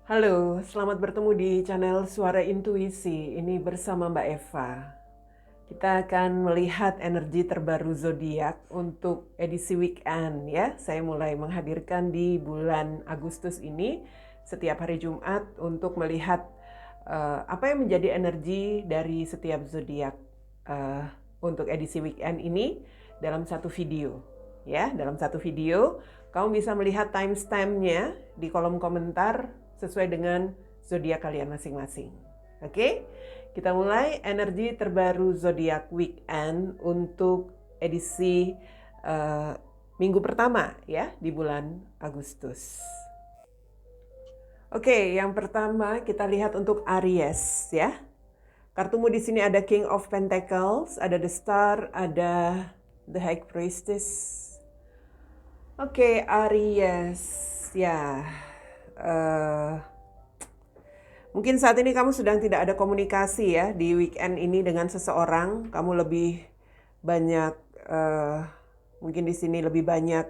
Halo, selamat bertemu di channel Suara Intuisi. Ini bersama Mbak Eva. Kita akan melihat energi terbaru zodiak untuk edisi weekend ya. Saya mulai menghadirkan di bulan Agustus ini setiap hari Jumat untuk melihat apa yang menjadi energi dari setiap zodiak untuk edisi weekend ini dalam satu video. Ya, dalam satu video kamu bisa melihat timestamp-nya di kolom komentar sesuai dengan zodiak kalian masing-masing. Oke, kita mulai energi terbaru zodiak weekend untuk edisi minggu pertama ya di bulan Agustus. Oke, yang pertama kita lihat untuk Aries ya. Kartumu di sini ada King of Pentacles, ada The Star, ada The High Priestess. Oke, Aries ya. Mungkin saat ini kamu sedang tidak ada komunikasi ya di weekend ini dengan seseorang. Kamu lebih banyak, mungkin di sini lebih banyak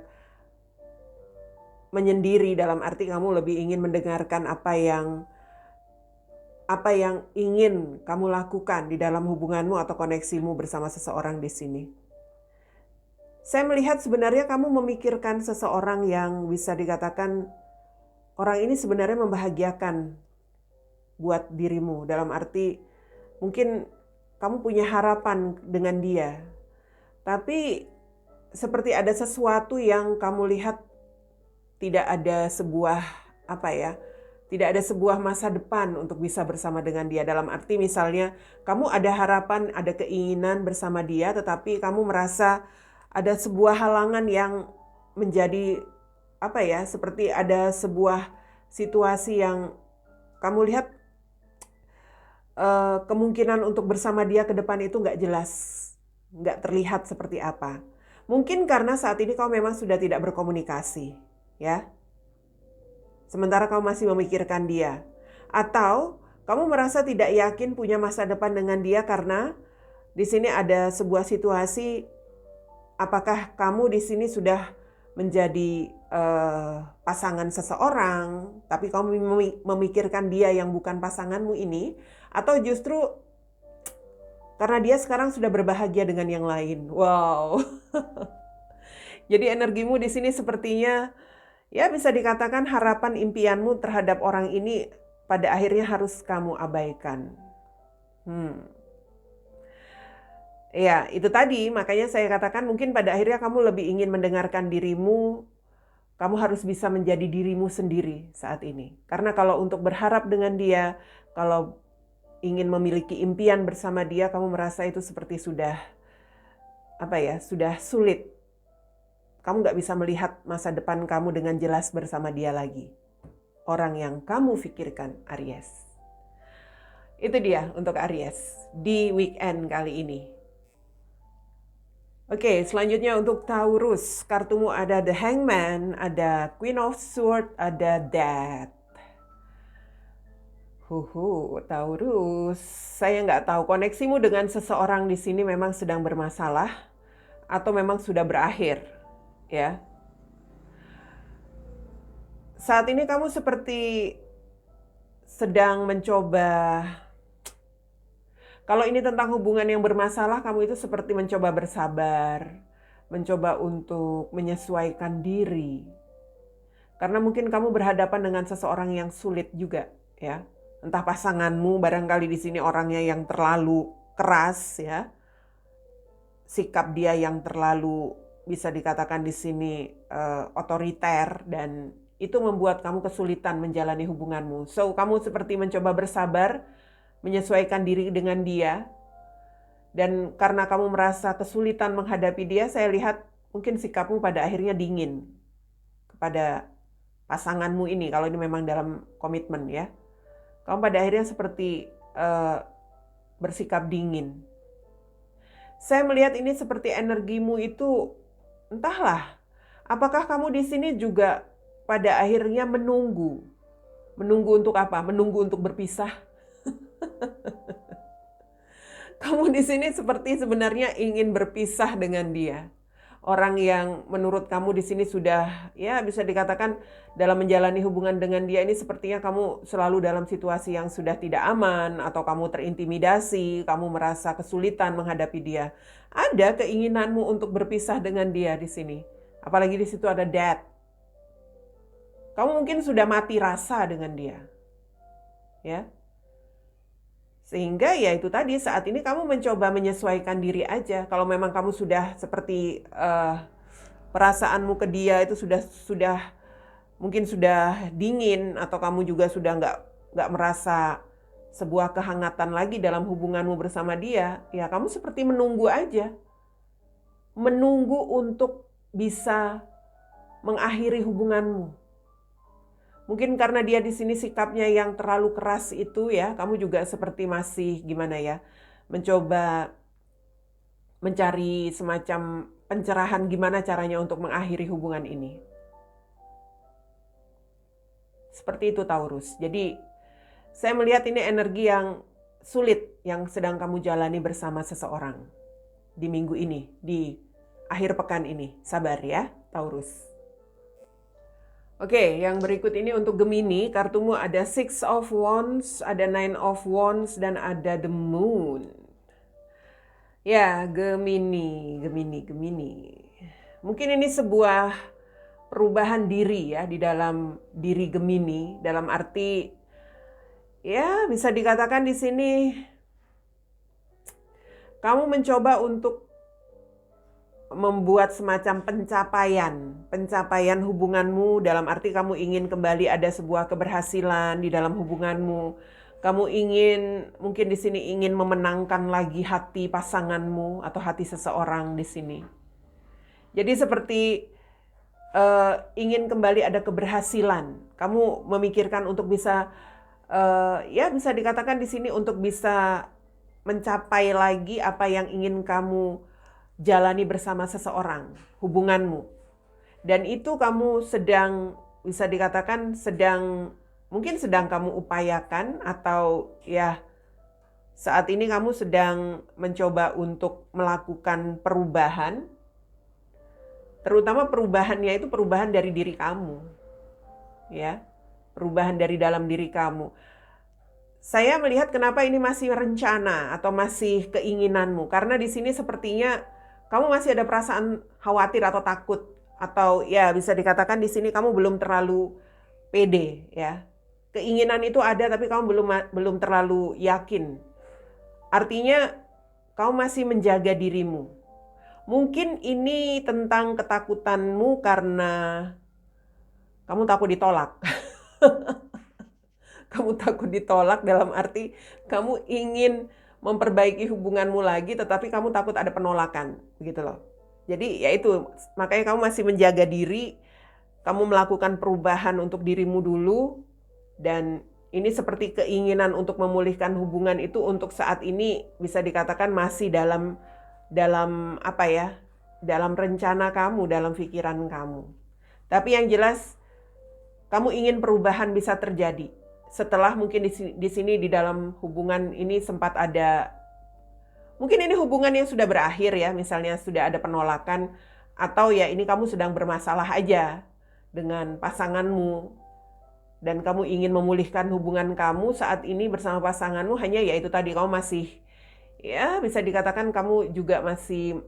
menyendiri, dalam arti kamu lebih ingin mendengarkan apa yang ingin kamu lakukan di dalam hubunganmu atau koneksimu bersama seseorang di sini. Saya melihat sebenarnya kamu memikirkan seseorang yang bisa dikatakan orang ini sebenarnya membahagiakan buat dirimu. Dalam arti mungkin kamu punya harapan dengan dia. Tapi seperti ada sesuatu yang kamu lihat tidak ada sebuah tidak ada sebuah masa depan untuk bisa bersama dengan dia. Dalam arti misalnya kamu ada harapan, ada keinginan bersama dia, tetapi kamu merasa ada sebuah halangan yang menjadi seperti ada sebuah situasi yang kamu lihat kemungkinan untuk bersama dia ke depan itu nggak jelas, nggak terlihat seperti apa. Mungkin karena saat ini kau memang sudah tidak berkomunikasi, ya. Sementara kau masih memikirkan dia. Atau kamu merasa tidak yakin punya masa depan dengan dia karena di sini ada sebuah situasi. Apakah kamu di sini sudah menjadi pasangan seseorang, tapi kamu memikirkan dia yang bukan pasanganmu ini, atau justru karena dia sekarang sudah berbahagia dengan yang lain? Wow. Jadi energimu di sini sepertinya ya bisa dikatakan harapan impianmu terhadap orang ini pada akhirnya harus kamu abaikan. Ya, itu tadi, makanya saya katakan mungkin pada akhirnya kamu lebih ingin mendengarkan dirimu, kamu harus bisa menjadi dirimu sendiri saat ini. Karena kalau untuk berharap dengan dia, kalau ingin memiliki impian bersama dia, kamu merasa itu seperti sudah sulit. Kamu gak bisa melihat masa depan kamu dengan jelas bersama dia lagi. Orang yang kamu pikirkan, Aries. Itu dia untuk Aries di weekend kali ini. Oke, selanjutnya untuk Taurus. Kartumu ada The Hangman, ada Queen of Swords, ada Death. Taurus. Saya nggak tahu koneksimu dengan seseorang di sini memang sedang bermasalah atau memang sudah berakhir, ya. Saat ini kamu seperti sedang mencoba. Kalau ini tentang hubungan yang bermasalah, kamu itu seperti mencoba bersabar, mencoba untuk menyesuaikan diri. Karena mungkin kamu berhadapan dengan seseorang yang sulit juga, ya. Entah pasanganmu, barangkali di sini orangnya yang terlalu keras, ya. Sikap dia yang terlalu bisa dikatakan di sini otoriter, dan itu membuat kamu kesulitan menjalani hubunganmu. So, kamu seperti mencoba bersabar, menyesuaikan diri dengan dia, dan karena kamu merasa kesulitan menghadapi dia, saya lihat mungkin sikapmu pada akhirnya dingin kepada pasanganmu ini, kalau ini memang dalam komitmen ya. Kamu pada akhirnya seperti bersikap dingin. Saya melihat ini seperti energimu itu, entahlah, apakah kamu di sini juga pada akhirnya menunggu untuk apa? Menunggu untuk berpisah. Kamu di sini seperti sebenarnya ingin berpisah dengan dia. orang yang menurut kamu di sini sudah, ya bisa dikatakan dalam menjalani hubungan dengan dia ini sepertinya kamu selalu dalam situasi yang sudah tidak aman, atau kamu terintimidasi, kamu merasa kesulitan menghadapi dia. Ada keinginanmu untuk berpisah dengan dia di sini. Apalagi di situ ada death. Kamu mungkin sudah mati rasa dengan dia. Ya. Sehingga ya itu tadi, saat ini kamu mencoba menyesuaikan diri aja. Kalau memang kamu sudah seperti perasaanmu ke dia itu sudah mungkin sudah dingin, atau kamu juga sudah nggak merasa sebuah kehangatan lagi dalam hubunganmu bersama dia, ya kamu seperti menunggu aja. Menunggu untuk bisa mengakhiri hubunganmu. Mungkin karena dia di sini sikapnya yang terlalu keras itu ya, kamu juga seperti masih gimana ya, mencoba mencari semacam pencerahan gimana caranya untuk mengakhiri hubungan ini. Seperti itu Taurus. Jadi saya melihat ini energi yang sulit yang sedang kamu jalani bersama seseorang di minggu ini, di akhir pekan ini. Sabar ya Taurus. Oke, yang berikut ini untuk Gemini, kartumu ada Six of Wands, ada Nine of Wands, dan ada The Moon. Ya, Gemini. Mungkin ini sebuah perubahan diri ya di dalam diri Gemini, dalam arti ya bisa dikatakan di sini kamu mencoba untuk membuat semacam pencapaian hubunganmu, dalam arti kamu ingin kembali ada sebuah keberhasilan di dalam hubunganmu. Kamu ingin, mungkin di sini ingin memenangkan lagi hati pasanganmu atau hati seseorang di sini. Jadi seperti ingin kembali ada keberhasilan. Kamu memikirkan untuk bisa, ya bisa dikatakan di sini untuk bisa mencapai lagi apa yang ingin kamu jalani bersama seseorang, hubunganmu. Dan itu kamu sedang, bisa dikatakan mungkin sedang kamu upayakan, atau ya saat ini kamu sedang mencoba untuk melakukan perubahan. Terutama perubahannya itu perubahan dari diri kamu. Ya, perubahan dari dalam diri kamu. Saya melihat kenapa ini masih rencana atau masih keinginanmu, karena di sini sepertinya kamu masih ada perasaan khawatir atau takut, atau ya bisa dikatakan di sini kamu belum terlalu pede ya. Keinginan itu ada tapi kamu belum terlalu yakin. Artinya kamu masih menjaga dirimu. Mungkin ini tentang ketakutanmu karena kamu takut ditolak. Kamu takut ditolak dalam arti kamu ingin memperbaiki hubunganmu lagi, tetapi kamu takut ada penolakan, gitu loh. Jadi ya itu, makanya kamu masih menjaga diri, kamu melakukan perubahan untuk dirimu dulu, dan ini seperti keinginan untuk memulihkan hubungan itu untuk saat ini bisa dikatakan masih dalam apa ya, dalam rencana kamu, dalam pikiran kamu. Tapi yang jelas, kamu ingin perubahan bisa terjadi. Setelah mungkin di sini di dalam hubungan ini sempat ada, mungkin ini hubungan yang sudah berakhir ya, misalnya sudah ada penolakan, atau ya ini kamu sedang bermasalah aja dengan pasanganmu, dan kamu ingin memulihkan hubungan kamu saat ini bersama pasanganmu, hanya ya itu tadi, kamu masih, ya bisa dikatakan kamu juga masih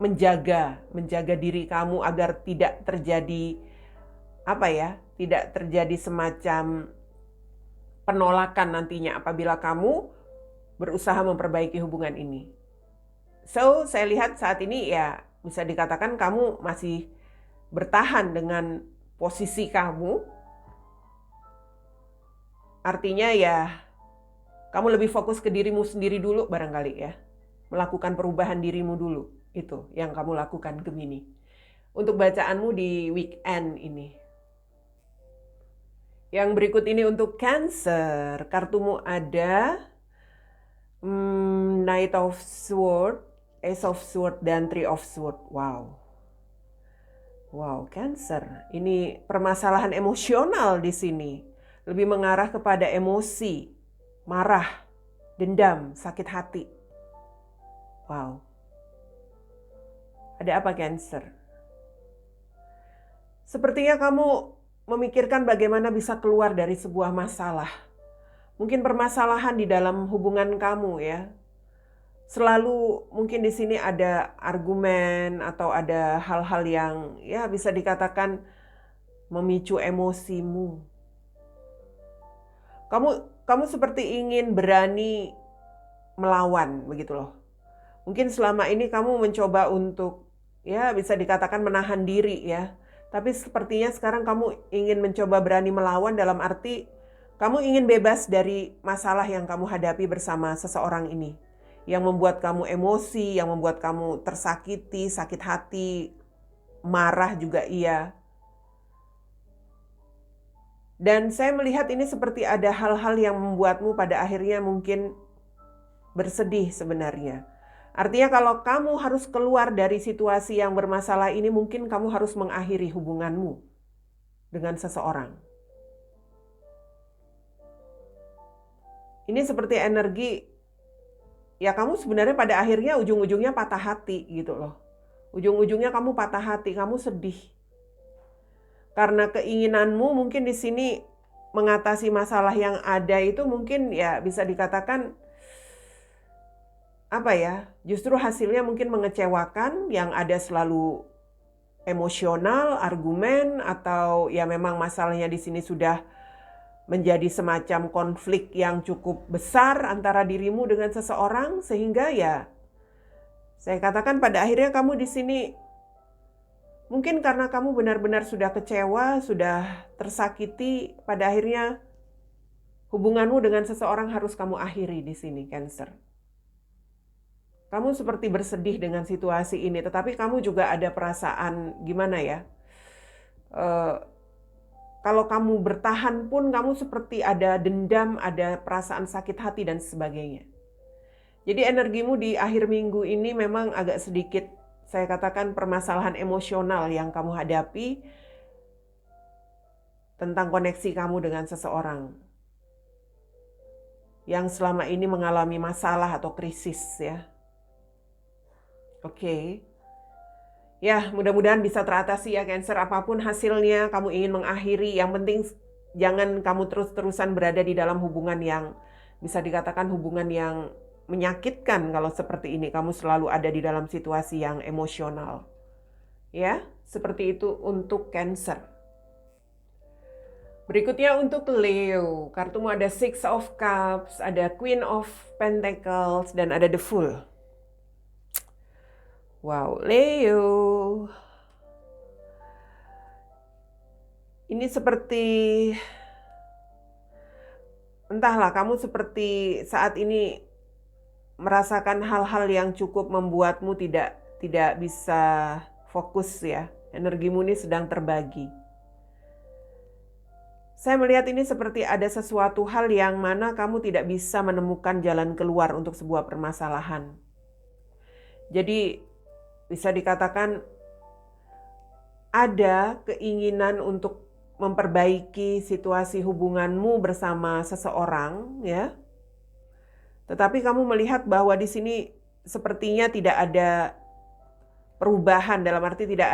menjaga diri kamu agar tidak terjadi, apa ya, tidak terjadi semacam penolakan nantinya apabila kamu berusaha memperbaiki hubungan ini. So, saya lihat saat ini ya bisa dikatakan kamu masih bertahan dengan posisi kamu. Artinya ya kamu lebih fokus ke dirimu sendiri dulu barangkali ya. Melakukan perubahan dirimu dulu. Itu yang kamu lakukan, Gemini. Untuk bacaanmu di weekend ini. Yang berikut ini untuk Cancer, kartumu ada Knight of Sword, Ace of Sword, dan Three of Sword. Wow, Cancer. Ini permasalahan emosional di sini. Lebih mengarah kepada emosi, marah, dendam, sakit hati. Wow. Ada apa, Cancer? Sepertinya kamu memikirkan bagaimana bisa keluar dari sebuah masalah. Mungkin permasalahan di dalam hubungan kamu ya. Selalu mungkin di sini ada argumen atau ada hal-hal yang ya bisa dikatakan memicu emosimu. Kamu seperti ingin berani melawan begitu loh. Mungkin selama ini kamu mencoba untuk ya bisa dikatakan menahan diri ya. Tapi sepertinya sekarang kamu ingin mencoba berani melawan dalam arti kamu ingin bebas dari masalah yang kamu hadapi bersama seseorang ini. Yang membuat kamu emosi, yang membuat kamu tersakiti, sakit hati, marah juga iya. Dan saya melihat ini seperti ada hal-hal yang membuatmu pada akhirnya mungkin bersedih sebenarnya. Artinya kalau kamu harus keluar dari situasi yang bermasalah ini, mungkin kamu harus mengakhiri hubunganmu dengan seseorang. Ini seperti energi, ya kamu sebenarnya pada akhirnya ujung-ujungnya patah hati gitu loh. Ujung-ujungnya kamu patah hati, kamu sedih. Karena keinginanmu mungkin di sini mengatasi masalah yang ada itu mungkin ya bisa dikatakan apa ya, justru hasilnya mungkin mengecewakan, yang ada selalu emosional, argumen, atau ya memang masalahnya di sini sudah menjadi semacam konflik yang cukup besar antara dirimu dengan seseorang, sehingga ya saya katakan pada akhirnya kamu di sini mungkin karena kamu benar-benar sudah kecewa, sudah tersakiti, pada akhirnya hubunganmu dengan seseorang harus kamu akhiri di sini, Cancer. Kamu seperti bersedih dengan situasi ini, tetapi kamu juga ada perasaan gimana ya? Kalau kamu bertahan pun kamu seperti ada dendam, ada perasaan sakit hati dan sebagainya. Jadi energimu di akhir minggu ini memang agak sedikit, saya katakan permasalahan emosional yang kamu hadapi tentang koneksi kamu dengan seseorang yang selama ini mengalami masalah atau krisis ya. Oke. Ya, mudah-mudahan bisa teratasi ya, Cancer. Apapun hasilnya, kamu ingin mengakhiri. Yang penting jangan kamu terus-terusan berada di dalam hubungan yang bisa dikatakan hubungan yang menyakitkan kalau seperti ini. Kamu selalu ada di dalam situasi yang emosional. Ya, seperti itu untuk Cancer. Berikutnya untuk Leo. Kartumu ada Six of Cups, ada Queen of Pentacles, dan ada The Fool. Wow, Leo. Ini seperti, entahlah, kamu seperti saat ini merasakan hal-hal yang cukup membuatmu tidak bisa fokus ya. Energimu ini sedang terbagi. Saya melihat ini seperti ada sesuatu hal yang mana kamu tidak bisa menemukan jalan keluar untuk sebuah permasalahan. Jadi bisa dikatakan ada keinginan untuk memperbaiki situasi hubunganmu bersama seseorang ya. Tetapi kamu melihat bahwa di sini sepertinya tidak ada perubahan, dalam arti tidak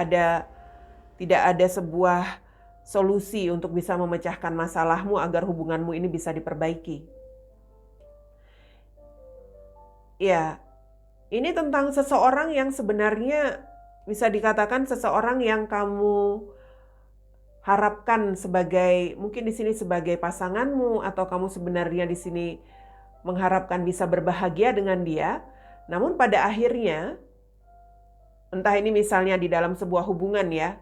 ada sebuah solusi untuk bisa memecahkan masalahmu agar hubunganmu ini bisa diperbaiki. Ya, ini tentang seseorang yang sebenarnya bisa dikatakan seseorang yang kamu harapkan sebagai, mungkin di sini sebagai pasanganmu, atau kamu sebenarnya di sini mengharapkan bisa berbahagia dengan dia. Namun pada akhirnya, entah ini misalnya di dalam sebuah hubungan ya,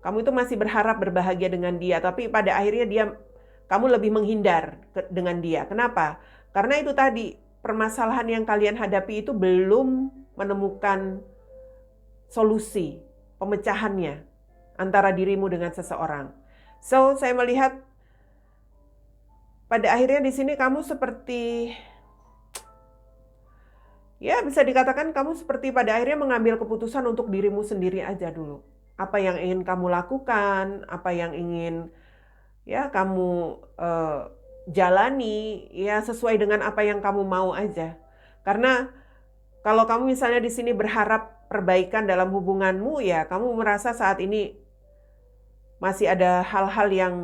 kamu itu masih berharap berbahagia dengan dia, tapi pada akhirnya kamu lebih menghindar dengan dia. Kenapa? Karena itu tadi, permasalahan yang kalian hadapi itu belum menemukan solusi pemecahannya antara dirimu dengan seseorang. So, saya melihat pada akhirnya di sini kamu seperti, ya bisa dikatakan kamu seperti pada akhirnya mengambil keputusan untuk dirimu sendiri aja dulu. Apa yang ingin kamu lakukan, apa yang ingin ya kamu jalani, ya sesuai dengan apa yang kamu mau aja. Karena Kalau kamu misalnya di sini berharap perbaikan dalam hubunganmu, ya kamu merasa saat ini masih ada hal-hal yang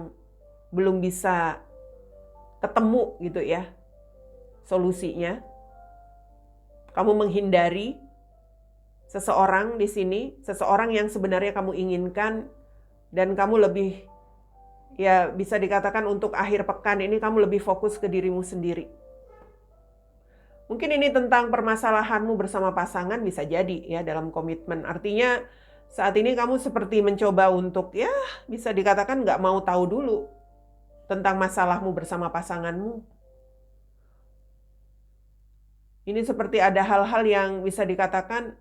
belum bisa ketemu gitu ya solusinya. Kamu menghindari seseorang di sini, seseorang yang sebenarnya kamu inginkan, dan kamu lebih, ya bisa dikatakan untuk akhir pekan ini kamu lebih fokus ke dirimu sendiri. Mungkin ini tentang permasalahanmu bersama pasangan, bisa jadi ya dalam komitmen. Artinya saat ini kamu seperti mencoba untuk ya bisa dikatakan nggak mau tahu dulu tentang masalahmu bersama pasanganmu. Ini seperti ada hal-hal yang bisa dikatakan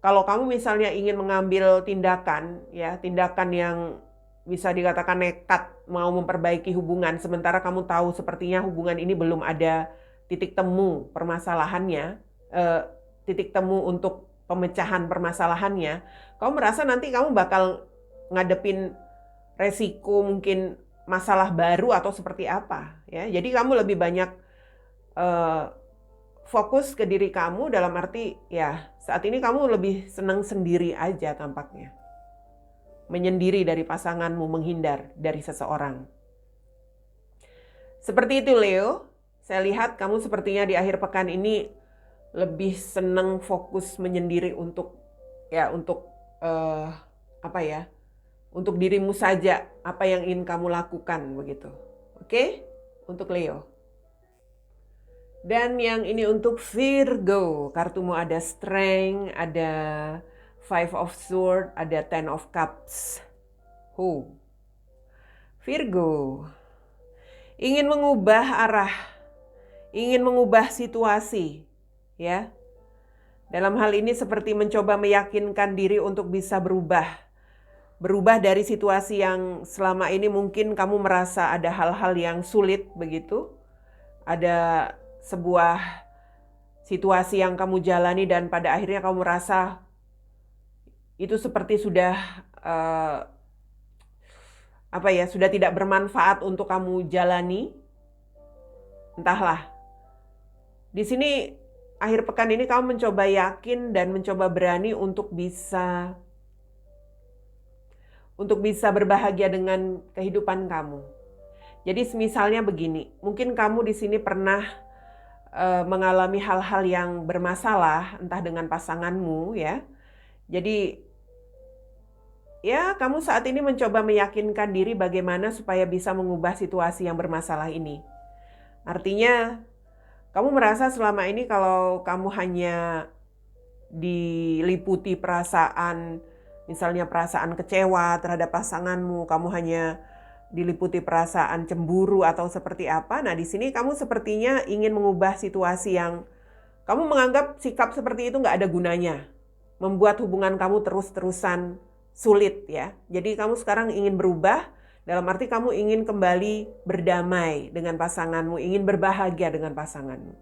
kalau kamu misalnya ingin mengambil tindakan, ya tindakan yang bisa dikatakan nekat mau memperbaiki hubungan, sementara kamu tahu sepertinya hubungan ini belum ada titik temu permasalahannya, titik temu untuk pemecahan permasalahannya, kamu merasa nanti kamu bakal ngadepin resiko mungkin masalah baru atau seperti apa, ya. Jadi kamu lebih banyak fokus ke diri kamu, dalam arti ya saat ini kamu lebih senang sendiri aja tampaknya. Menyendiri dari pasanganmu, menghindar dari seseorang. Seperti itu Leo, saya lihat kamu sepertinya di akhir pekan ini lebih senang fokus menyendiri untuk untuk dirimu saja, apa yang ingin kamu lakukan begitu. Oke? Untuk Leo. Dan yang ini untuk Virgo, kartumu ada Strength, ada Five of Swords, ada Ten of Cups. Virgo, ingin mengubah arah, ingin mengubah situasi, ya. Dalam hal ini seperti mencoba meyakinkan diri untuk bisa berubah. Berubah dari situasi yang selama ini mungkin kamu merasa ada hal-hal yang sulit begitu. Ada sebuah situasi yang kamu jalani dan pada akhirnya kamu merasa itu seperti sudah sudah tidak bermanfaat untuk kamu jalani. Entahlah. Di sini akhir pekan ini kamu mencoba yakin dan mencoba berani untuk bisa berbahagia dengan kehidupan kamu. Jadi misalnya begini, mungkin kamu di sini pernah mengalami hal-hal yang bermasalah, entah dengan pasanganmu ya. Jadi ya kamu saat ini mencoba meyakinkan diri bagaimana supaya bisa mengubah situasi yang bermasalah ini. Artinya kamu merasa selama ini kalau kamu hanya diliputi perasaan, misalnya perasaan kecewa terhadap pasanganmu, kamu hanya diliputi perasaan cemburu atau seperti apa. Nah, di sini kamu sepertinya ingin mengubah situasi yang kamu menganggap sikap seperti itu nggak ada gunanya, membuat hubungan kamu terus-terusan sulit ya. Jadi kamu sekarang ingin berubah, dalam arti kamu ingin kembali berdamai dengan pasanganmu, ingin berbahagia dengan pasanganmu.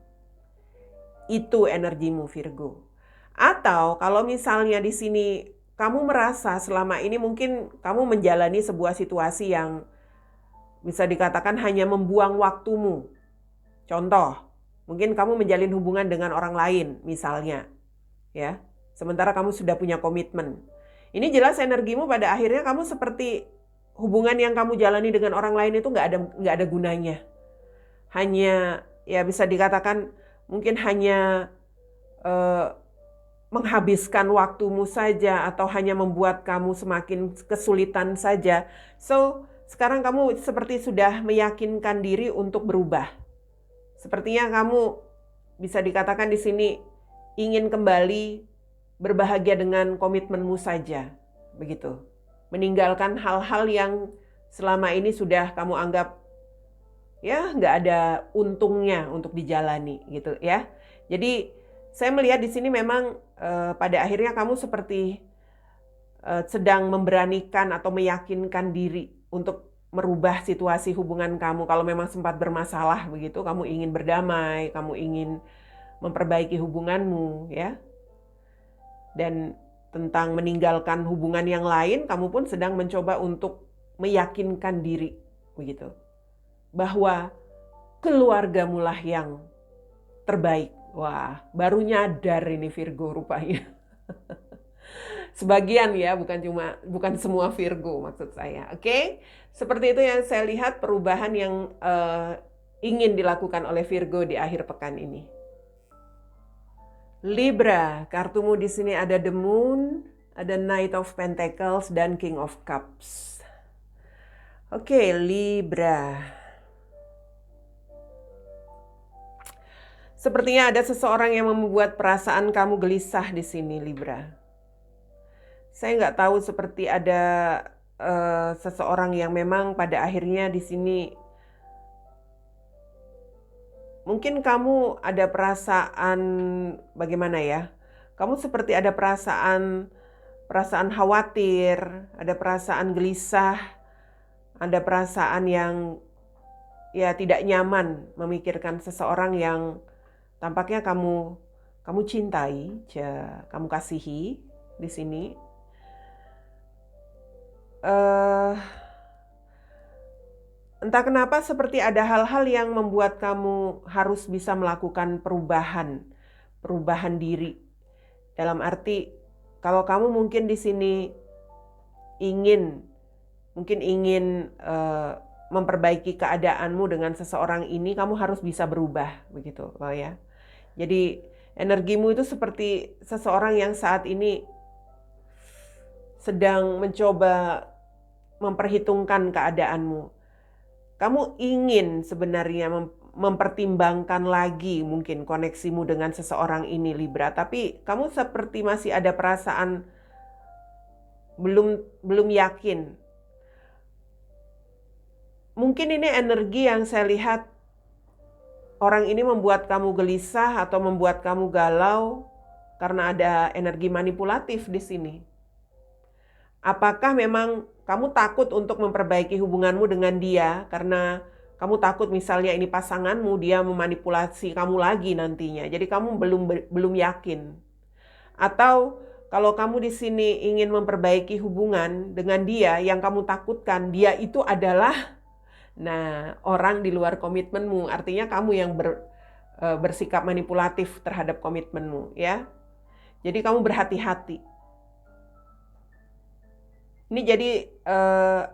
Itu energimu Virgo. Atau kalau misalnya di sini kamu merasa selama ini mungkin kamu menjalani sebuah situasi yang bisa dikatakan hanya membuang waktumu. Contoh, mungkin kamu menjalin hubungan dengan orang lain misalnya, ya. Sementara kamu sudah punya komitmen. Ini jelas energimu pada akhirnya kamu seperti hubungan yang kamu jalani dengan orang lain itu nggak ada gunanya. Hanya ya bisa dikatakan mungkin hanya menghabiskan waktumu saja atau hanya membuat kamu semakin kesulitan saja. So, sekarang kamu seperti sudah meyakinkan diri untuk berubah. Sepertinya kamu bisa dikatakan di sini ingin kembali berbahagia dengan komitmenmu saja, begitu. Meninggalkan hal-hal yang selama ini sudah kamu anggap ya nggak ada untungnya untuk dijalani, gitu ya. Jadi saya melihat di sini memang pada akhirnya kamu seperti sedang memberanikan atau meyakinkan diri untuk merubah situasi hubungan kamu. Kalau memang sempat bermasalah begitu, kamu ingin berdamai, kamu ingin memperbaiki hubunganmu ya. Dan tentang meninggalkan hubungan yang lain, kamu pun sedang mencoba untuk meyakinkan diri begitu. Bahwa keluargamu lah yang terbaik Wah, baru nyadar ini Virgo rupanya. Sebagian ya, bukan semua Virgo maksud saya. Oke, seperti itu yang saya lihat perubahan yang ingin dilakukan oleh Virgo di akhir pekan ini. Libra, kartumu di sini ada The Moon, ada Knight of Pentacles dan King of Cups. Oke, Libra. Sepertinya ada seseorang yang membuat perasaan kamu gelisah di sini, Libra. Saya nggak tahu, seperti ada seseorang yang memang pada akhirnya di sini mungkin kamu ada perasaan bagaimana ya? Kamu seperti ada perasaan khawatir, ada perasaan gelisah, ada perasaan yang ya tidak nyaman memikirkan seseorang yang tampaknya kamu cintai, kamu kasihi di sini. Entah kenapa seperti ada hal-hal yang membuat kamu harus bisa melakukan perubahan diri. Dalam arti, kalau kamu mungkin di sini ingin memperbaiki keadaanmu dengan seseorang ini, kamu harus bisa berubah, begitu, ya. Jadi energimu itu seperti seseorang yang saat ini sedang mencoba memperhitungkan keadaanmu. Kamu ingin sebenarnya mempertimbangkan lagi mungkin koneksimu dengan seseorang ini, Libra, tapi kamu seperti masih ada perasaan belum yakin. Mungkin ini energi yang saya lihat orang ini membuat kamu gelisah atau membuat kamu galau karena ada energi manipulatif di sini. Apakah memang kamu takut untuk memperbaiki hubunganmu dengan dia karena kamu takut misalnya ini pasanganmu, dia memanipulasi kamu lagi nantinya. Jadi kamu belum yakin. Atau kalau kamu di sini ingin memperbaiki hubungan dengan dia, yang kamu takutkan dia itu adalah orang di luar komitmenmu. Artinya kamu yang bersikap manipulatif terhadap komitmenmu, ya. Jadi kamu berhati-hati. Ini jadi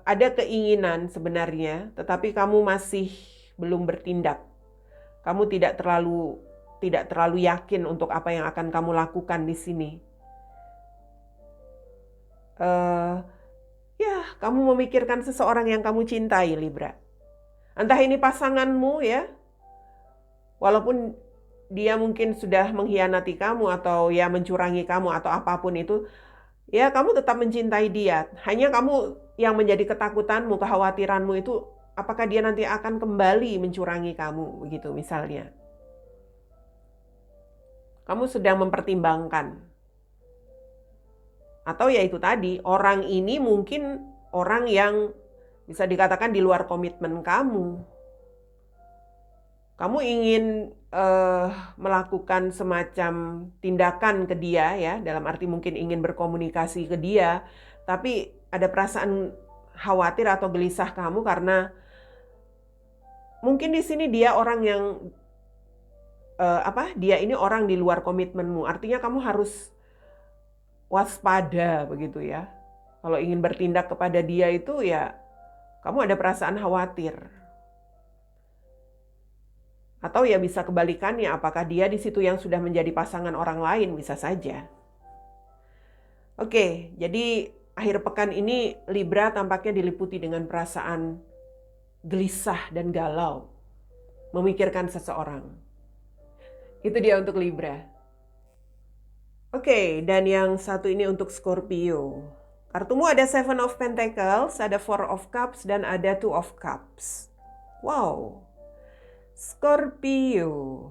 ada keinginan sebenarnya, tetapi kamu masih belum bertindak. Kamu tidak terlalu yakin untuk apa yang akan kamu lakukan di sini. Kamu memikirkan seseorang yang kamu cintai, Libra. Entah ini pasanganmu, ya. Walaupun dia mungkin sudah mengkhianati kamu atau ya mencurangi kamu atau apapun itu, ya kamu tetap mencintai dia. Hanya kamu yang menjadi ketakutanmu, kekhawatiranmu itu apakah dia nanti akan kembali mencurangi kamu, begitu misalnya. Kamu sedang mempertimbangkan. Atau ya itu tadi, orang ini mungkin orang yang bisa dikatakan di luar komitmen kamu. Kamu ingin melakukan semacam tindakan ke dia, ya, dalam arti mungkin ingin berkomunikasi ke dia, tapi ada perasaan khawatir atau gelisah kamu karena mungkin di sini dia orang yang dia ini orang di luar komitmenmu. Artinya kamu harus waspada, begitu ya. Kalau ingin bertindak kepada dia itu ya kamu ada perasaan khawatir. Atau ya bisa kebalikannya, apakah dia di situ yang sudah menjadi pasangan orang lain, bisa saja. Oke, jadi akhir pekan ini Libra tampaknya diliputi dengan perasaan gelisah dan galau, memikirkan seseorang. Itu dia untuk Libra. Oke, dan yang satu ini untuk Scorpio. Kartumu ada Seven of Pentacles, ada Four of Cups, dan ada Two of Cups. Wow. Scorpio.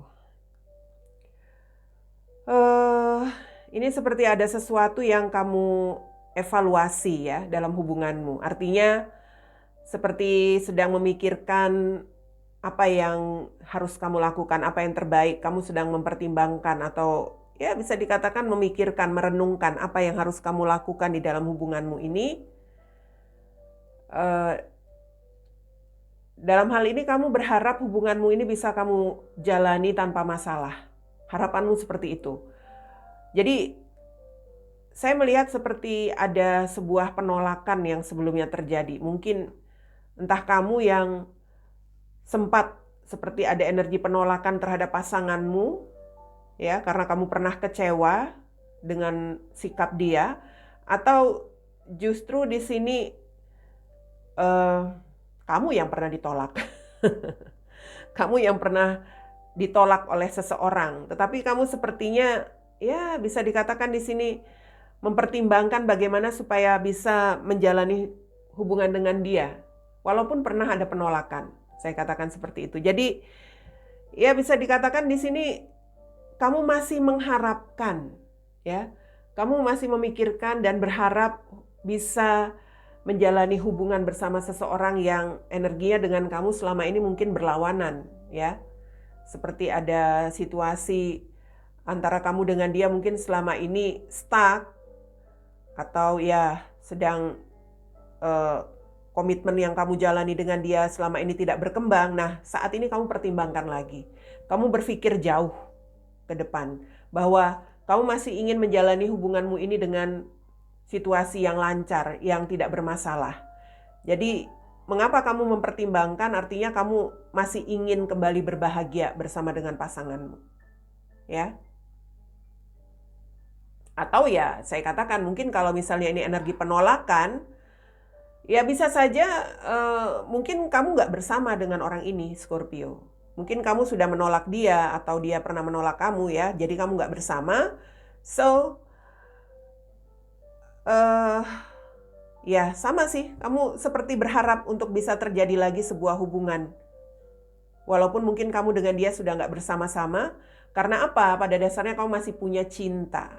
Ini seperti ada sesuatu yang kamu evaluasi ya dalam hubunganmu. Artinya seperti sedang memikirkan apa yang harus kamu lakukan, apa yang terbaik. Kamu sedang mempertimbangkan atau ya bisa dikatakan memikirkan, merenungkan apa yang harus kamu lakukan di dalam hubunganmu ini. Dalam hal ini kamu berharap hubunganmu ini bisa kamu jalani tanpa masalah. Harapanmu seperti itu. Jadi saya melihat seperti ada sebuah penolakan yang sebelumnya terjadi. Mungkin entah kamu yang sempat seperti ada energi penolakan terhadap pasanganmu, ya, karena kamu pernah kecewa dengan sikap dia, atau justru di sini kamu yang pernah ditolak. Kamu yang pernah ditolak oleh seseorang, tetapi kamu sepertinya ya bisa dikatakan di sini mempertimbangkan bagaimana supaya bisa menjalani hubungan dengan dia walaupun pernah ada penolakan. Saya katakan seperti itu. Jadi ya bisa dikatakan di sini kamu masih mengharapkan, ya. Kamu masih memikirkan dan berharap bisa menjalani hubungan bersama seseorang yang energinya dengan kamu selama ini mungkin berlawanan, ya. Seperti ada situasi antara kamu dengan dia mungkin selama ini stuck, atau ya sedang komitmen yang kamu jalani dengan dia selama ini tidak berkembang. Nah, saat ini kamu pertimbangkan lagi. Kamu berpikir jauh ke depan bahwa kamu masih ingin menjalani hubunganmu ini dengan situasi yang lancar, yang tidak bermasalah. Jadi mengapa kamu mempertimbangkan? Artinya kamu masih ingin kembali berbahagia bersama dengan pasanganmu, ya. Atau ya saya katakan mungkin kalau misalnya ini energi penolakan, ya bisa saja mungkin kamu nggak bersama dengan orang ini, Scorpio. Mungkin kamu sudah menolak dia atau dia pernah menolak kamu, ya. Jadi kamu nggak bersama. So ya sama sih, kamu seperti berharap untuk bisa terjadi lagi sebuah hubungan. Walaupun mungkin kamu dengan dia sudah nggak bersama-sama. Karena apa? Pada dasarnya kamu masih punya cinta.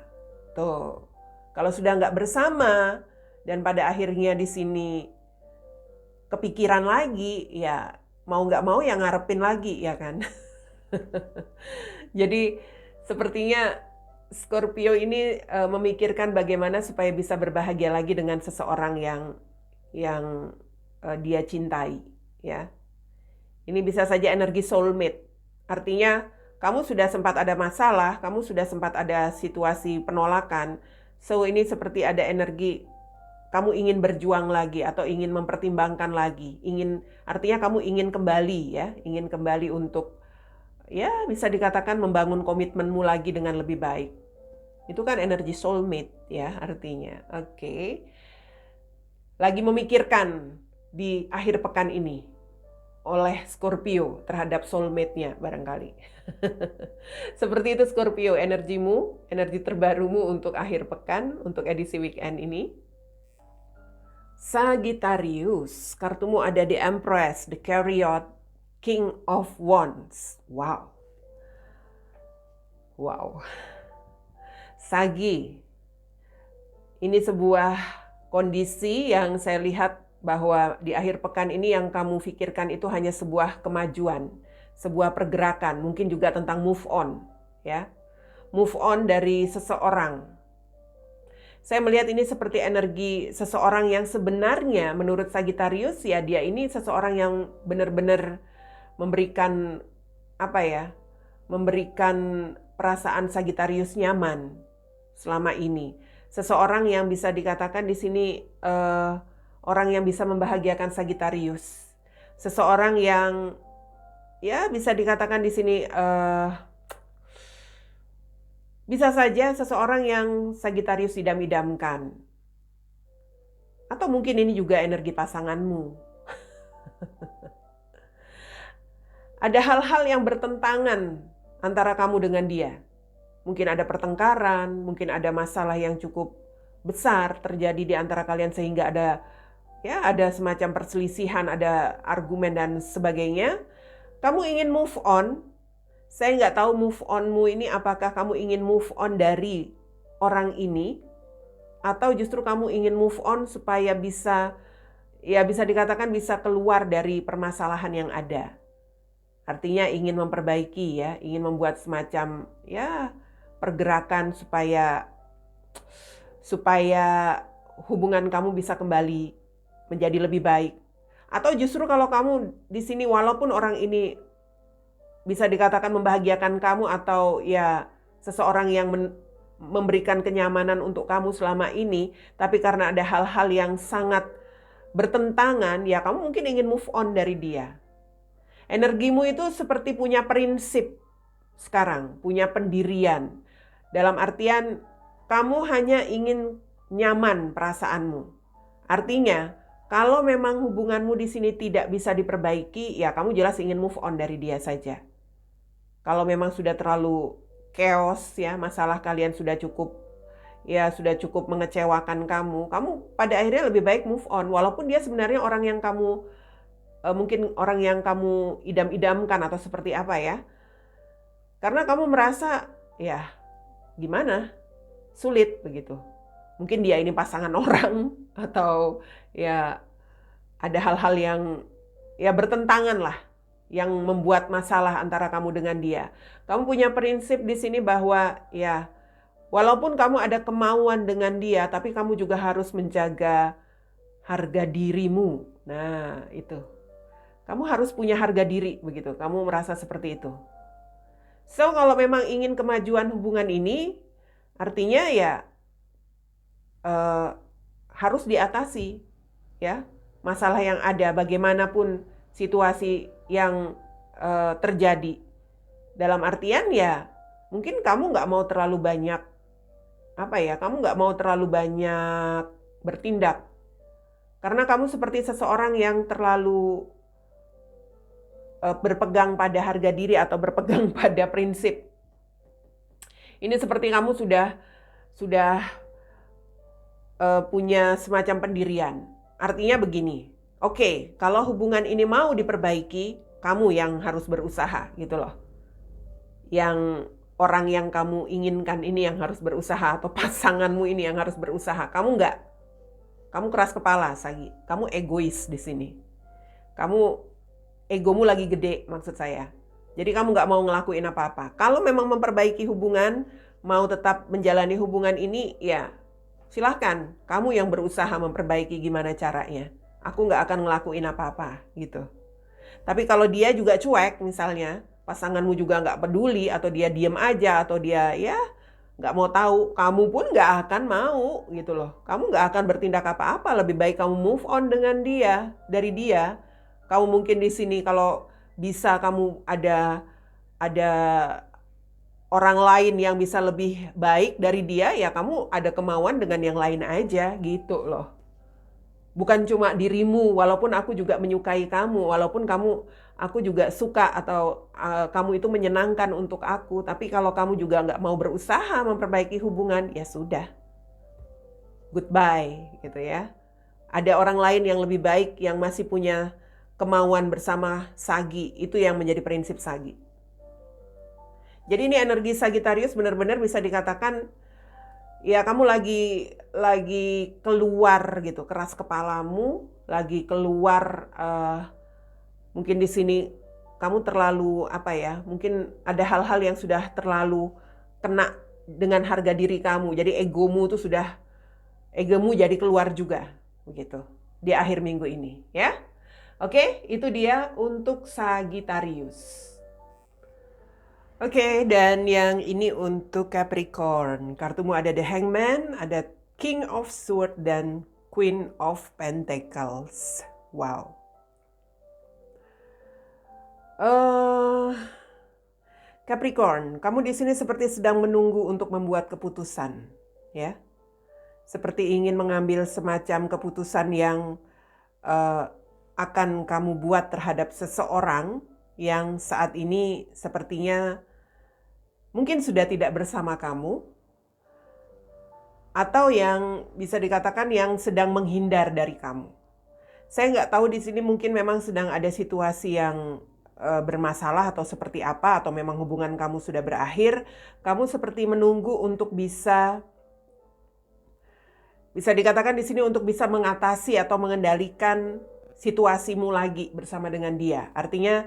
Tuh, kalau sudah nggak bersama dan pada akhirnya di sini kepikiran lagi, ya mau nggak mau ya ngarepin lagi, ya kan? Jadi sepertinya Scorpio ini memikirkan bagaimana supaya bisa berbahagia lagi dengan seseorang yang dia cintai, ya. Ini bisa saja energi soulmate. Artinya kamu sudah sempat ada masalah, kamu sudah sempat ada situasi penolakan. So ini seperti ada energi kamu ingin berjuang lagi atau ingin mempertimbangkan lagi. Artinya kamu ingin kembali, ya, ingin kembali untuk ya bisa dikatakan membangun komitmenmu lagi dengan lebih baik. Itu kan energi soulmate, ya, artinya. Oke. Lagi memikirkan di akhir pekan ini oleh Scorpio terhadap soulmate-nya barangkali. Seperti itu Scorpio, energimu, energi terbarumu untuk akhir pekan, untuk edisi weekend ini. Sagittarius, kartumu ada di Empress, the Chariot, King of Wands. Wow. Wow. Sagi, ini sebuah kondisi yang saya lihat bahwa di akhir pekan ini yang kamu pikirkan itu hanya sebuah kemajuan, sebuah pergerakan, mungkin juga tentang move on, ya. Move on dari seseorang. Saya melihat ini seperti energi seseorang yang sebenarnya menurut Sagittarius, ya dia ini seseorang yang benar-benar memberikan memberikan perasaan Sagittarius nyaman selama ini. Seseorang yang bisa dikatakan di sini orang yang bisa membahagiakan Sagittarius. Seseorang yang ya bisa dikatakan di sini bisa saja seseorang yang Sagittarius idam-idamkan. Atau mungkin ini juga energi pasanganmu. Ada hal-hal yang bertentangan antara kamu dengan dia. Mungkin ada pertengkaran, mungkin ada masalah yang cukup besar terjadi di antara kalian sehingga ada semacam perselisihan, ada argumen dan sebagainya. Kamu ingin move on. Saya nggak tahu move onmu ini apakah kamu ingin move on dari orang ini atau justru kamu ingin move on supaya bisa dikatakan bisa keluar dari permasalahan yang ada. Artinya ingin memperbaiki, ya, ingin membuat semacam pergerakan supaya hubungan kamu bisa kembali menjadi lebih baik. Atau justru kalau kamu di sini walaupun orang ini bisa dikatakan membahagiakan kamu atau ya seseorang yang memberikan kenyamanan untuk kamu selama ini, tapi karena ada hal-hal yang sangat bertentangan, ya kamu mungkin ingin move on dari dia. Energimu itu seperti punya prinsip sekarang, punya pendirian. Dalam artian kamu hanya ingin nyaman perasaanmu. Artinya, kalau memang hubunganmu di sini tidak bisa diperbaiki, ya kamu jelas ingin move on dari dia saja. Kalau memang sudah terlalu chaos ya, masalah kalian sudah cukup mengecewakan kamu pada akhirnya lebih baik move on, walaupun dia sebenarnya orang yang kamu mungkin orang yang kamu idam-idamkan atau seperti apa ya. Karena kamu merasa ya gimana? Sulit begitu. Mungkin dia ini pasangan orang atau ya ada hal-hal yang ya bertentangan lah yang membuat masalah antara kamu dengan dia. Kamu punya prinsip di sini bahwa ya walaupun kamu ada kemauan dengan dia, tapi kamu juga harus menjaga harga dirimu. Nah, itu. Kamu harus punya harga diri begitu. Kamu merasa seperti itu. So, kalau memang ingin kemajuan hubungan ini, artinya ya harus diatasi ya masalah yang ada, bagaimanapun situasi yang terjadi. Dalam artian ya mungkin kamu nggak mau terlalu banyak kamu nggak mau terlalu banyak bertindak karena kamu seperti seseorang yang terlalu berpegang pada harga diri atau berpegang pada prinsip. Ini seperti kamu sudah punya semacam pendirian. Artinya begini, oke, kalau hubungan ini mau diperbaiki, kamu yang harus berusaha gitu loh. Yang orang yang kamu inginkan ini yang harus berusaha atau pasanganmu ini yang harus berusaha. Kamu enggak. Kamu keras kepala, Sagi. Kamu egois di sini. Egomu lagi gede maksud saya. Jadi kamu enggak mau ngelakuin apa-apa. Kalau memang memperbaiki hubungan, mau tetap menjalani hubungan ini, ya silahkan. Kamu yang berusaha memperbaiki gimana caranya. Aku enggak akan ngelakuin apa-apa gitu. Tapi kalau dia juga cuek misalnya, pasanganmu juga nggak peduli atau dia diem aja atau dia ya nggak mau tahu, kamu pun nggak akan mau gitu loh. Kamu nggak akan bertindak apa-apa. Lebih baik kamu move on dari dia. Kamu mungkin di sini kalau bisa kamu ada orang lain yang bisa lebih baik dari dia, ya kamu ada kemauan dengan yang lain aja gitu loh. Bukan cuma dirimu, walaupun aku juga menyukai kamu, walaupun aku juga suka atau kamu itu menyenangkan untuk aku, tapi kalau kamu juga nggak mau berusaha memperbaiki hubungan, ya sudah. Goodbye gitu ya. Ada orang lain yang lebih baik yang masih punya kemauan bersama Sagi, itu yang menjadi prinsip Sagi. Jadi ini energi Sagittarius benar-benar bisa dikatakan ya kamu lagi keluar gitu, keras kepalamu, lagi keluar mungkin di sini kamu terlalu mungkin ada hal-hal yang sudah terlalu kena dengan harga diri kamu. Jadi egomu jadi keluar juga begitu di akhir minggu ini ya. Oke, itu dia untuk Sagittarius. Oke, dan yang ini untuk Capricorn. Kartumu ada The Hangman, ada King of Swords, dan Queen of Pentacles. Wow. Capricorn, kamu di sini seperti sedang menunggu untuk membuat keputusan, ya. Seperti ingin mengambil semacam keputusan yang akan kamu buat terhadap seseorang yang saat ini sepertinya mungkin sudah tidak bersama kamu, atau yang bisa dikatakan yang sedang menghindar dari kamu. Saya nggak tahu di sini mungkin memang sedang ada situasi yang bermasalah atau seperti apa, atau memang hubungan kamu sudah berakhir. Kamu seperti menunggu untuk bisa dikatakan di sini untuk bisa mengatasi atau mengendalikan situasimu lagi bersama dengan dia. Artinya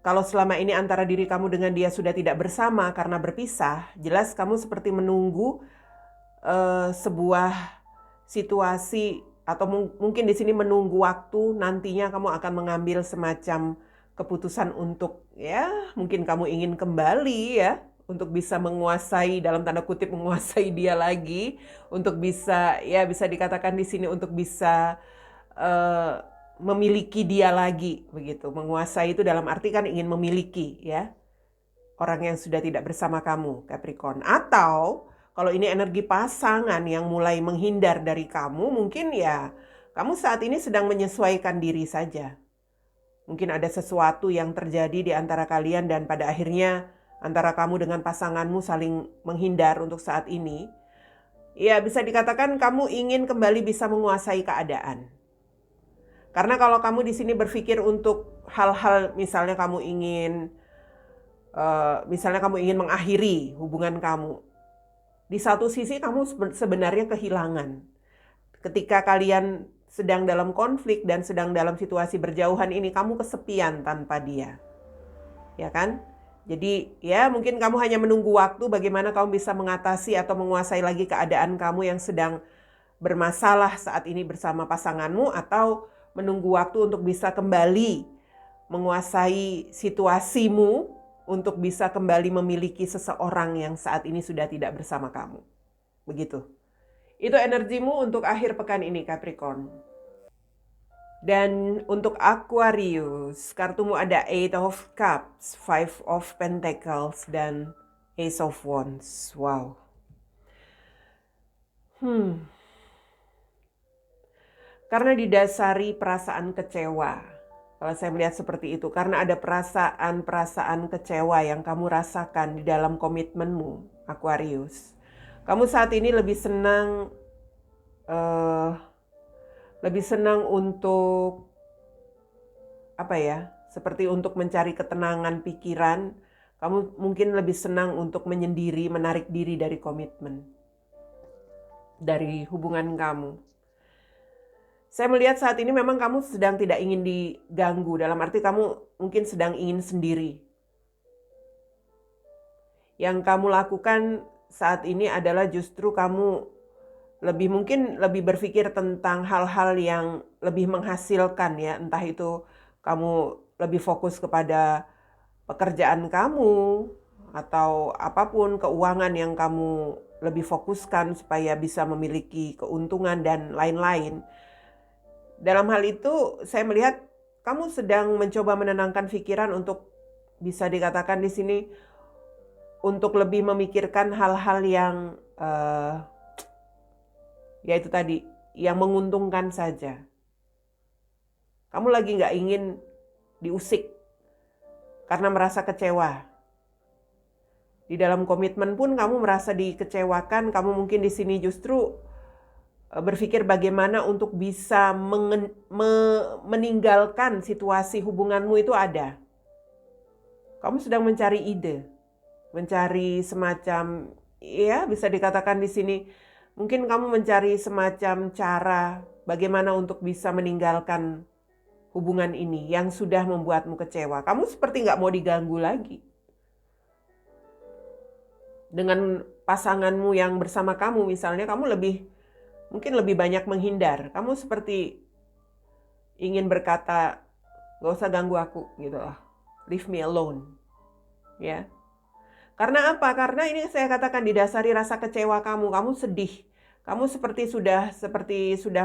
kalau selama ini antara diri kamu dengan dia sudah tidak bersama karena berpisah, jelas kamu seperti menunggu sebuah situasi atau mungkin di sini menunggu waktu nantinya kamu akan mengambil semacam keputusan untuk ya mungkin kamu ingin kembali ya untuk bisa menguasai, dalam tanda kutip menguasai dia lagi, untuk bisa ya bisa dikatakan di sini untuk bisa memiliki dia lagi begitu. Menguasai itu dalam arti kan ingin memiliki ya orang yang sudah tidak bersama kamu, Capricorn. Atau kalau ini energi pasangan yang mulai menghindar dari kamu, mungkin ya kamu saat ini sedang menyesuaikan diri saja. Mungkin ada sesuatu yang terjadi di antara kalian dan pada akhirnya antara kamu dengan pasanganmu saling menghindar untuk saat ini. Ya bisa dikatakan kamu ingin kembali bisa menguasai keadaan. Karena kalau kamu di sini berpikir untuk hal-hal misalnya kamu ingin mengakhiri hubungan kamu. Di satu sisi kamu sebenarnya kehilangan. Ketika kalian sedang dalam konflik dan sedang dalam situasi berjauhan ini, kamu kesepian tanpa dia. Ya kan? Jadi ya mungkin kamu hanya menunggu waktu bagaimana kamu bisa mengatasi atau menguasai lagi keadaan kamu yang sedang bermasalah saat ini bersama pasanganmu, atau menunggu waktu untuk bisa kembali menguasai situasimu untuk bisa kembali memiliki seseorang yang saat ini sudah tidak bersama kamu. Begitu. Itu energimu untuk akhir pekan ini, Capricorn. Dan untuk Aquarius, kartumu ada Eight of Cups, Five of Pentacles, dan Ace of Wands. Wow. Karena didasari perasaan kecewa. Kalau saya melihat seperti itu, karena ada perasaan-perasaan kecewa yang kamu rasakan di dalam komitmenmu, Aquarius. Kamu saat ini lebih senang untuk seperti untuk mencari ketenangan pikiran. Kamu mungkin lebih senang untuk menyendiri, menarik diri dari komitmen, dari hubungan kamu. Saya melihat saat ini memang kamu sedang tidak ingin diganggu, dalam arti kamu mungkin sedang ingin sendiri. Yang kamu lakukan saat ini adalah justru kamu mungkin lebih berpikir tentang hal-hal yang lebih menghasilkan ya, entah itu kamu lebih fokus kepada pekerjaan kamu atau apapun, keuangan yang kamu lebih fokuskan supaya bisa memiliki keuntungan dan lain-lain. Dalam hal itu saya melihat kamu sedang mencoba menenangkan pikiran untuk bisa dikatakan di sini untuk lebih memikirkan hal-hal yang yaitu tadi yang menguntungkan saja. Kamu lagi nggak ingin diusik karena merasa kecewa. Di dalam komitmen pun kamu merasa dikecewakan. Kamu mungkin di sini justru berpikir bagaimana untuk bisa meninggalkan situasi hubunganmu itu ada. Kamu sedang mencari ide, mencari semacam, ya bisa dikatakan di sini, mungkin kamu mencari semacam cara bagaimana untuk bisa meninggalkan hubungan ini yang sudah membuatmu kecewa. Kamu seperti nggak mau diganggu lagi. Dengan pasanganmu yang bersama kamu misalnya, kamu mungkin lebih banyak menghindar. Kamu seperti ingin berkata, gak usah ganggu aku gitu lah. Leave me alone. Ya. Karena apa? Karena ini saya katakan didasari rasa kecewa kamu. Kamu sedih. Kamu seperti sudah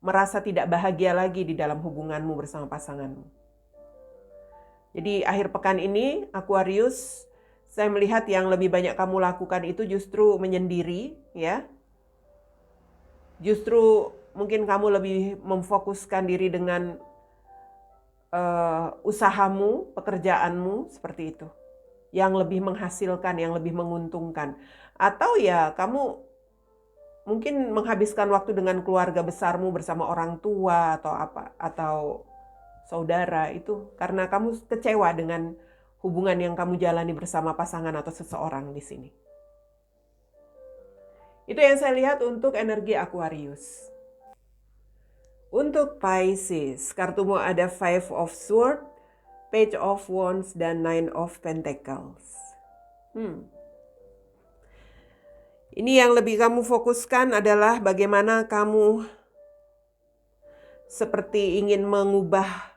merasa tidak bahagia lagi di dalam hubunganmu bersama pasanganmu. Jadi akhir pekan ini, Aquarius, saya melihat yang lebih banyak kamu lakukan itu justru menyendiri, ya. Justru mungkin kamu lebih memfokuskan diri dengan usahamu, pekerjaanmu, seperti itu. Yang lebih menghasilkan, yang lebih menguntungkan. Atau ya kamu mungkin menghabiskan waktu dengan keluarga besarmu bersama orang tua atau saudara itu. Karena kamu kecewa dengan hubungan yang kamu jalani bersama pasangan atau seseorang di sini. Itu yang saya lihat untuk energi Aquarius. Untuk Pisces, kartumu ada Five of Swords, Page of Wands, dan Nine of Pentacles. Ini yang lebih kamu fokuskan adalah bagaimana kamu seperti ingin mengubah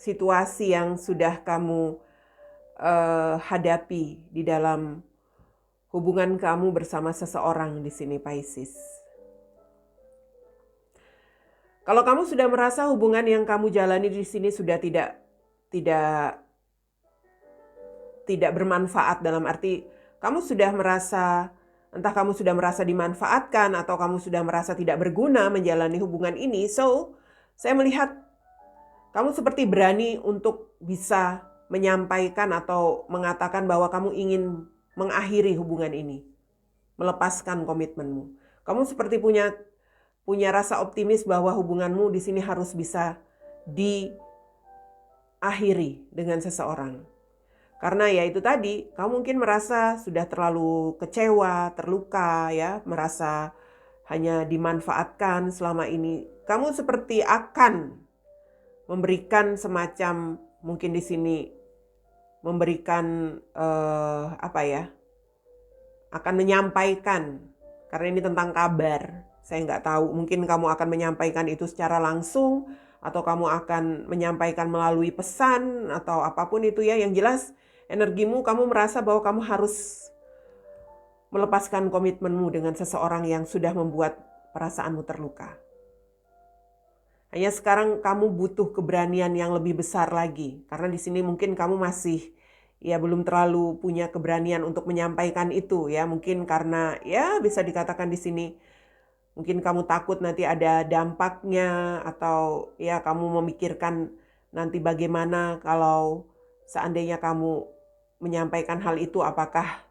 situasi yang sudah kamu hadapi di dalam hubungan kamu bersama seseorang di sini, Pisces. Kalau kamu sudah merasa hubungan yang kamu jalani di sini sudah tidak bermanfaat, dalam arti kamu sudah merasa, entah kamu sudah merasa dimanfaatkan atau kamu sudah merasa tidak berguna menjalani hubungan ini, so saya melihat kamu seperti berani untuk bisa menyampaikan atau mengatakan bahwa kamu ingin mengakhiri hubungan ini, melepaskan komitmenmu. Kamu seperti punya rasa optimis bahwa hubunganmu di sini harus bisa diakhiri dengan seseorang. Karena ya itu tadi, kamu mungkin merasa sudah terlalu kecewa, terluka ya, merasa hanya dimanfaatkan selama ini. Kamu seperti akan memberikan semacam, mungkin di sini memberikan akan menyampaikan, karena ini tentang kabar. Saya nggak tahu, mungkin kamu akan menyampaikan itu secara langsung, atau kamu akan menyampaikan melalui pesan, atau apapun itu ya. Yang jelas, energimu, kamu merasa bahwa kamu harus melepaskan komitmenmu dengan seseorang yang sudah membuat perasaanmu terluka. Hanya sekarang kamu butuh keberanian yang lebih besar lagi. Karena di sini mungkin kamu masih belum terlalu punya keberanian untuk menyampaikan itu ya. Mungkin karena bisa dikatakan di sini mungkin kamu takut nanti ada dampaknya, atau kamu memikirkan nanti bagaimana kalau seandainya kamu menyampaikan hal itu, apakah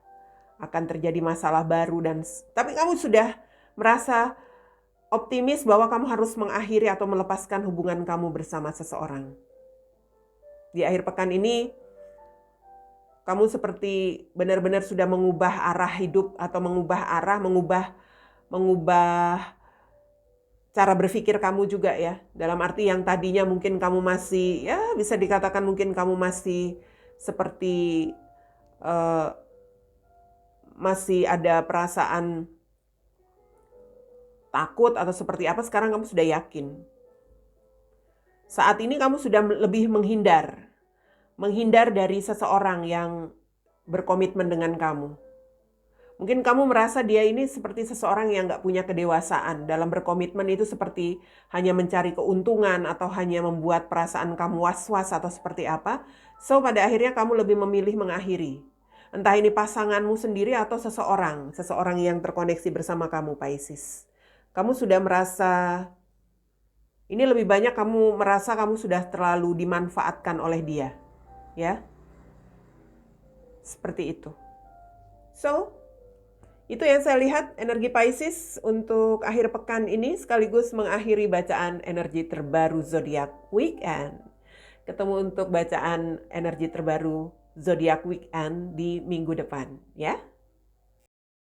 akan terjadi masalah baru, tapi kamu sudah merasa optimis bahwa kamu harus mengakhiri atau melepaskan hubungan kamu bersama seseorang. Di akhir pekan ini, kamu seperti benar-benar sudah mengubah arah hidup, atau mengubah cara berpikir kamu juga ya. Dalam arti yang tadinya mungkin kamu masih, bisa dikatakan mungkin kamu masih seperti masih ada perasaan takut atau seperti apa, sekarang kamu sudah yakin. Saat ini kamu sudah lebih menghindar dari seseorang yang berkomitmen dengan kamu. Mungkin kamu merasa dia ini seperti seseorang yang gak punya kedewasaan. Dalam berkomitmen itu seperti hanya mencari keuntungan, atau hanya membuat perasaan kamu was-was atau seperti apa. So pada akhirnya kamu lebih memilih mengakhiri. Entah ini pasanganmu sendiri atau seseorang yang terkoneksi bersama kamu, Pisces. Kamu sudah merasa, ini lebih banyak kamu merasa kamu sudah terlalu dimanfaatkan oleh dia. Ya, seperti itu. So, itu yang saya lihat energi Pisces untuk akhir pekan ini, sekaligus mengakhiri bacaan energi terbaru zodiak weekend. Ketemu untuk bacaan energi terbaru zodiak weekend di minggu depan, ya.